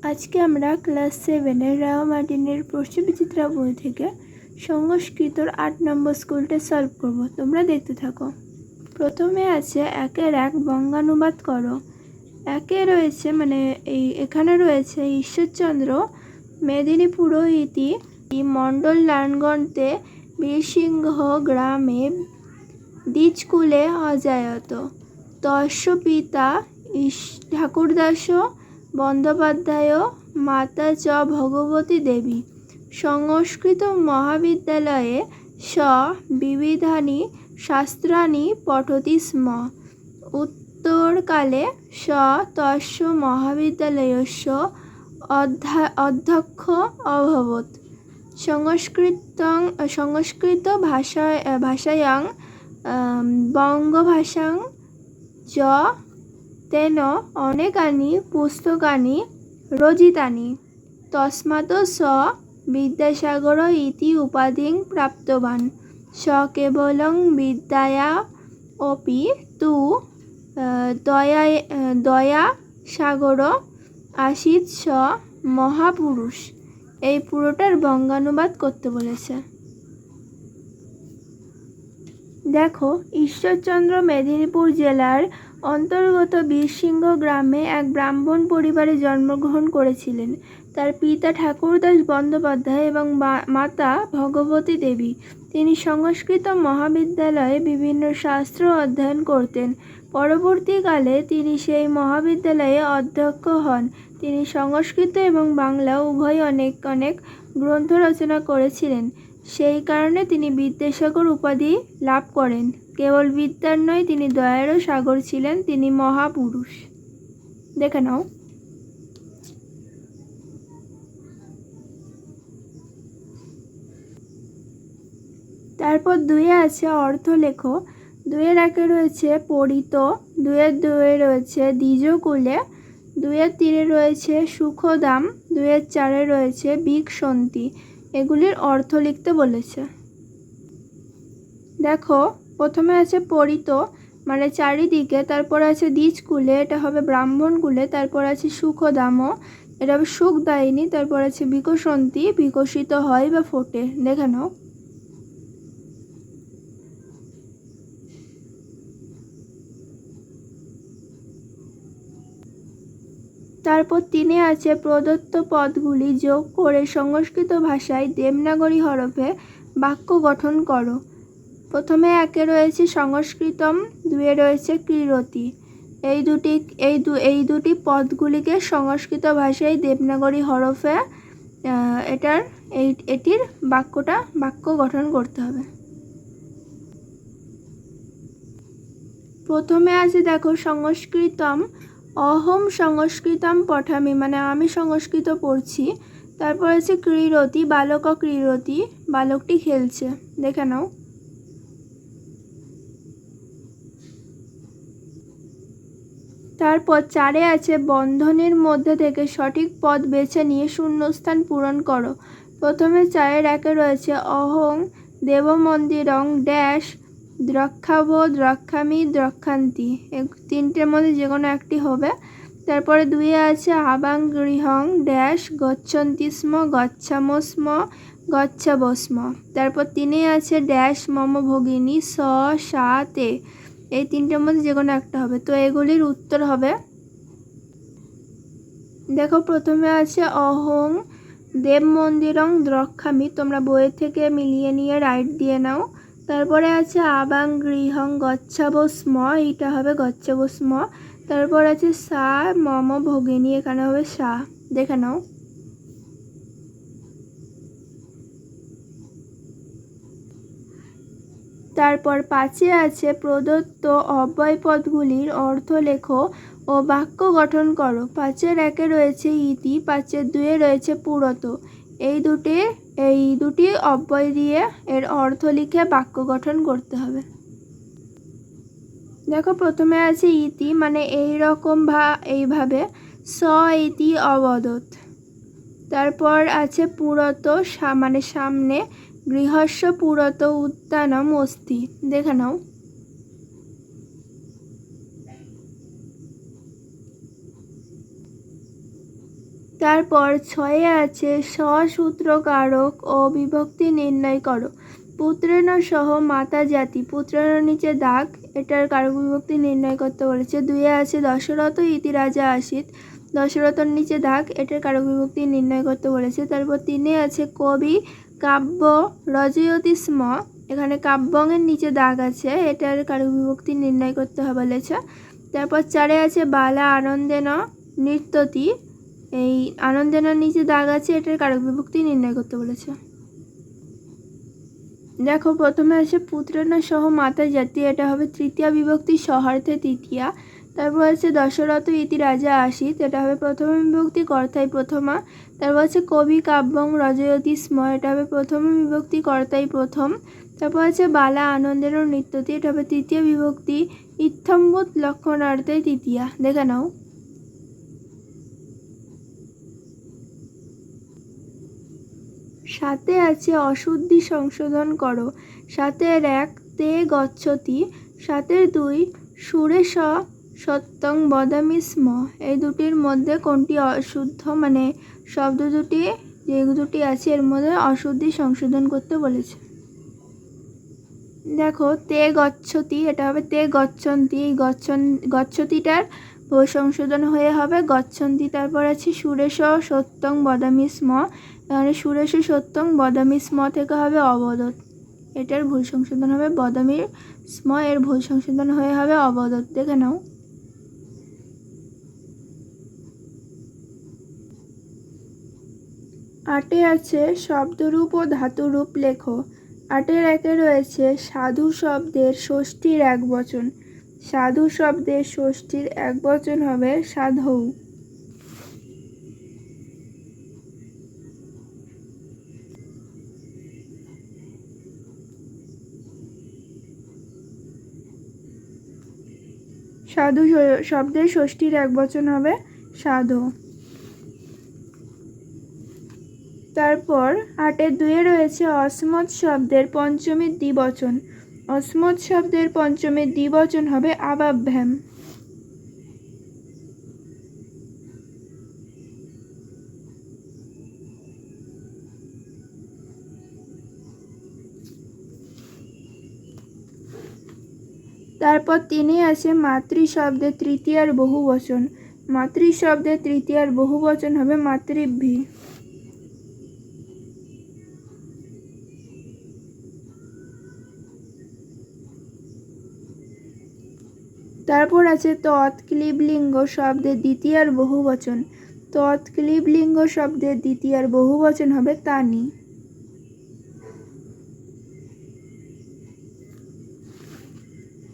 আজকে আমরা ক্লাস 7-এর রাও মার্টিনের প্রশ্নবিচিত্রা বই থেকে সংস্কৃতর 8 নম্বর স্কুলটা সলভ করব। তোমরা দেখতে থাকো। প্রথমে আছে 1-1 বঙ্গানুবাদ করো। একে রয়েছে এখানে রয়েছে ঈশ্বরচন্দ্র মেদিনীপুর ইতি মণ্ডল নারায়ণগঞ্জে বীরসিংহ গ্রামে দ্বিজকুলে অজায়ত তস্য পিতা ঠাকুরদাস বন্দ্যোপাধ্যায় মাতা চ ভগবতী দেবী সংস্কৃত মহাবিদ্যালয়ে স বিবিধানি শাস্ত্রাণি পঠতি স্ম উত্তরকালে স তস্য মহাবিদ্যালয়স্য অধ্যক্ষ অভবৎ সংস্কৃত ভাষায়াং বঙ্গভাষাং চ তেন অনেকানি পুস্তকানি রচিতানি তস্মাৎ স বিদ্যাসাগর ইতি উপাধিং প্রাপ্তবান স কেবলং বিদ্যায়া অপি তু দয়া সাগর আসিত স মহাপুরুষ। এই পুরোটার বঙ্গানুবাদ করতে বলেছে। দেখো, ঈশ্বরচন্দ্র মেদিনীপুর জেলার অন্তর্গত বীরসিংহ গ্রামে এক ব্রাহ্মণ পরিবারে জন্মগ্রহণ করেছিলেন। তার পিতা ঠাকুরদাস বন্দ্যোপাধ্যায় এবং মাতা ভগবতী দেবী। তিনি সংস্কৃত মহাবিদ্যালয়ে বিভিন্ন শাস্ত্র অধ্যয়ন করতেন। পরবর্তীকালে তিনি সেই মহাবিদ্যালয়ে অধ্যক্ষ হন। তিনি সংস্কৃত এবং বাংলা উভয় অনেক গ্রন্থ রচনা করেছিলেন। সেই কারণে তিনি বিদ্যাসাগর উপাধি লাভ করেন। কেবল বিদ্যার নয়, তিনি দয়ারও সাগর ছিলেন। তিনি মহাপুরুষ। দেখে নাও। তারপর 2-এ আছে অর্থ লেখো। 2-1 রয়েছে পরিত, 2-2 রয়েছে দ্বিজকুলে, 2-3 রয়েছে সুখদাম, 2-4 রয়েছে বিকসন্তি। এগুলির অর্থ লিখতে বলেছে। দেখো, প্রথমে আছে পরিত মানে চারিদিকে, তারপর আছে দ্বিজকুলে, এটা হবে ব্রাহ্মণ কুলে, তারপর আছে সুখদাম, এটা হবে সুখদায়িনী, তারপর আছে বিকসন্তি, বিকশিত হয় বা ফোটে। দেখে নাও। তারপর 3-এ আছে প্রদত্ত পদগুলি যোগ করে সংস্কৃত ভাষায় দেবনাগরী হরফে বাক্য গঠন করো। প্রথমে 1-এ রয়েছে সংস্কৃতম, 2-এ রয়েছে ক্রীড়তি। এই দুটি পদগুলিকে সংস্কৃত ভাষায় দেবনাগরী হরফে এটির বাক্য গঠন করতে হবে। প্রথমে আছে দেখো সংস্কৃতম অহম সংস্কৃতম পঠামি মানে আমি সংস্কৃত পড়ছি। তারপর আছে ক্রীড়তি বালক ক্রীড়তি, বালকটি খেলছে। দেখে নাও। তারপর 4-এ আছে বন্ধনীর মধ্যে থেকে সঠিক পদ বেছে নিয়ে শূন্যস্থান পূরণ করো। প্রথমে 4-1 রয়েছে অহং দেবমন্দিরং ড্যাশ দ্রক্ষাবো দ্রক্ষামি দ্রক্ষান্তি। 3টের মধ্যে যে কোনো একটি হবে। তারপরে 2-এ আছে আবাং গৃহং ড্যাশ গচ্ছন্তি স্ম গচ্ছামো স্ম গচ্ছাবো স্ম। তারপর 3-এ আছে ড্যাশ মম ভগিনী স সা তে। এই 3টের মধ্যে যে কোনো একটা হবে। তো এগুলির উত্তর হবে, দেখো প্রথমে আছে অহং দেব মন্দিরং দ্রক্ষামি, তোমরা বইয়ের থেকে মিলিয়ে নিয়ে রাইট দিয়ে নাও। তারপরে আছে আবাং গৃহং গচ্ছাবো স্ম, এইটা হবে গচ্ছাবো স্ম। তারপর আছে সা মম ভগিনী, এখানে হবে সা। দেখে নাও। তারপর 5-এ আছে প্রদত্ত অব্যয়পদগুলির অর্থ লেখো ও বাক্য গঠন করো। 5-1 রয়েছে ইতি, 5-2 রয়েছে পুরত। এই দুটি অব্যয় দিয়ে এর অর্থ লিখে বাক্য গঠন করতে হবে। দেখো, প্রথমে আছে ইতি মানে এইরকম এইভাবে, স ইতি অবদত। তারপর আছে পুরত মানে সামনে, গৃহস্য পুরত উদ্যানম অস্তি। দেখে নাও। তারপর 6 আছে সসূত্রকারক ও বিভক্তি নির্ণয় করো। পুত্রেণ সহ মাতা জাতি, পুত্রের নিচে দাগ, এটার কারক বিভক্তি নির্ণয় করতে বলেছে। 2 আছে দশরথ ইতি রাজা আসিত, দশরথর নিচে দাগ, এটার কারক বিভক্তি নির্ণয় করতে বলেছে। তারপর 3 আছে কবি কাব্য রচয়তি স্ম, এখানে কাব্যংয়ের নিচে দাগ আছে, এটার কারক বিভক্তি নির্ণয় করতে বলেছে। তারপর 4 আছে বালা আনন্দেন নৃত্যতি, এই আনন্দেনের নিচে দাগ আছে, এটার কারক বিভক্তি নির্ণয় করতে বলেছে। দেখো প্রথমে আছে পুত্রেণ সহ মাতা জাতি, এটা হবে তৃতীয়া বিভক্তি সহার্থে তৃতীয়া। তারপর আছে দশরথ ইতি রাজা আসিত, এটা হবে প্রথমা বিভক্তি কর্তায় প্রথমা। তারপর আছে কবি কাব্যং রচয়তি স্ম, এটা হবে প্রথমা বিভক্তি কর্তায় প্রথম। তারপর আছে বালা আনন্দের নৃত্যতি, এটা হবে তৃতীয় বিভক্তি ইত্থম্বুত লক্ষণার্থে তৃতীয়া। দেখে নাও। সাথে আছে অশুদ্ধি সংশোধন করো। 7 1 তে গচ্ছতি, 7 2 সুরে সত্যং বদামি স্ম, এই দুটির মধ্যে কোনটি অশুদ্ধ, মানে শব্দ দুটি যে দুটি আছে এর মধ্যে অশুদ্ধি সংশোধন করতে বলেছে। দেখো তে গচ্ছতি, এটা হবে তে গচ্ছন্তি, এই গচ্ছতিটার সংশোধন হয়ে হবে গচ্ছন্তি। তারপর আছে সুরেশ সত্যং বদামি স্ম, এখানে সুরেশ সত্যং বদামি স্ম থেকে হবে অবদত, এটার ভুল সংশোধন হবে বদামির স্ম, এর ভুল সংশোধন হয়ে হবে অবদত। দেখে নাও। আটে আছে শব্দরূপ ও ধাতুরূপ লেখো। 8 1 রয়েছে সাধু শব্দের ষষ্ঠীর একবচন, সাধু শব্দের ষষ্ঠীর একবচন হবে সাধৌ। সাধু শব্দের ষষ্ঠীর একবচন হবে সাধু। তারপর 8 2 রয়েছে অসমত শব্দের পঞ্চমীর দ্বিবচন, অসমত শব্দের পঞ্চমীর দ্বিবচন হবে আবাভ্যাম। তারপর 3 আছে মাতৃ শব্দের তৃতীয়ার বহুবচন, মাতৃ শব্দের তৃতীয়ার বহুবচন হবে মাতৃভ্যি। তারপর আছে তৎক্লীবলিঙ্গ শব্দের দ্বিতীয়ার বহুবচন, তৎক্লীবলিঙ্গ শব্দের দ্বিতীয়ার বহুবচন হবে তানি।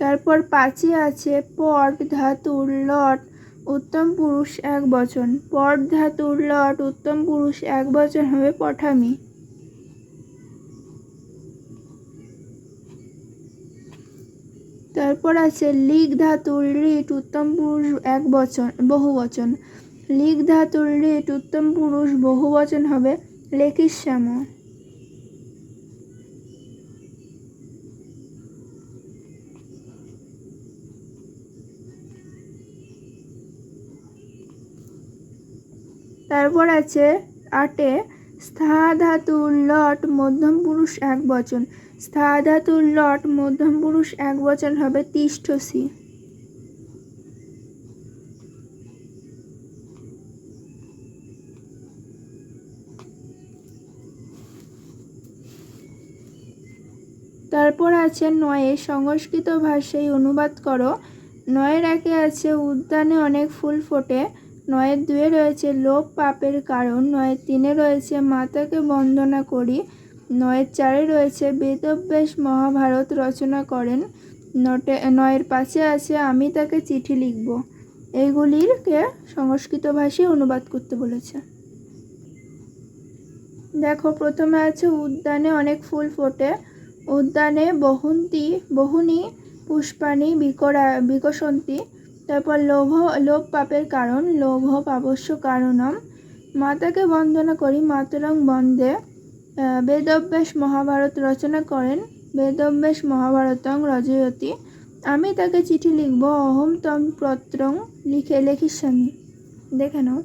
তারপর 5 আছে পট ধাতুর লট উত্তম পুরুষ একবচন, পট ধাতুর লট উত্তম পুরুষ একবচন হবে পঠামি। তারপর আছে লিগ ধাতুর রিট উত্তম পুরুষ একবচন বহুবচন, লিগ ধাতুর রিট উত্তম পুরুষ বহুবচন হবে লেখিশ্যাম। তারপর আছে 8 স্থা ধাতুর লট মধ্যম পুরুষ একবচন, স্থা ধাতুর লট মধ্যম পুরুষ একবচন হবে তিষ্ঠসি। তারপর আছে 9 সংস্কৃত ভাষায় অনুবাদ করো। 9 1 আছে উদ্যানে অনেক ফুল ফোটে, 9 2 রয়েছে লোভ পাপের কারণ, 9 3 রয়েছে মাতাকে বন্দনা করি, 9 4 রয়েছে বেদব্যাস মহাভারত রচনা করেন, 9 5 আছে আমি তাকে চিঠি লিখব। এইগুলিকে সংস্কৃত ভাষায় অনুবাদ করতে বলেছে। দেখো প্রথমে আছে উদ্যানে অনেক ফুল ফোটে, উদ্যানে বহুনি পুষ্পাণি বিকশন্তি। তারপর লোভ পাপের কারণ, লোভ পাপস্য কারণম। মাতাকে বন্দনা করি, মাতরং বন্দে। বেদব্যাস মহাভারত রচনা করেন, বেদব্যাস মহাভারতং রচয়তি। আমি তাকে চিঠি লিখব, অহম তং পত্রং লিখিষ্যামি। দেখে নাও।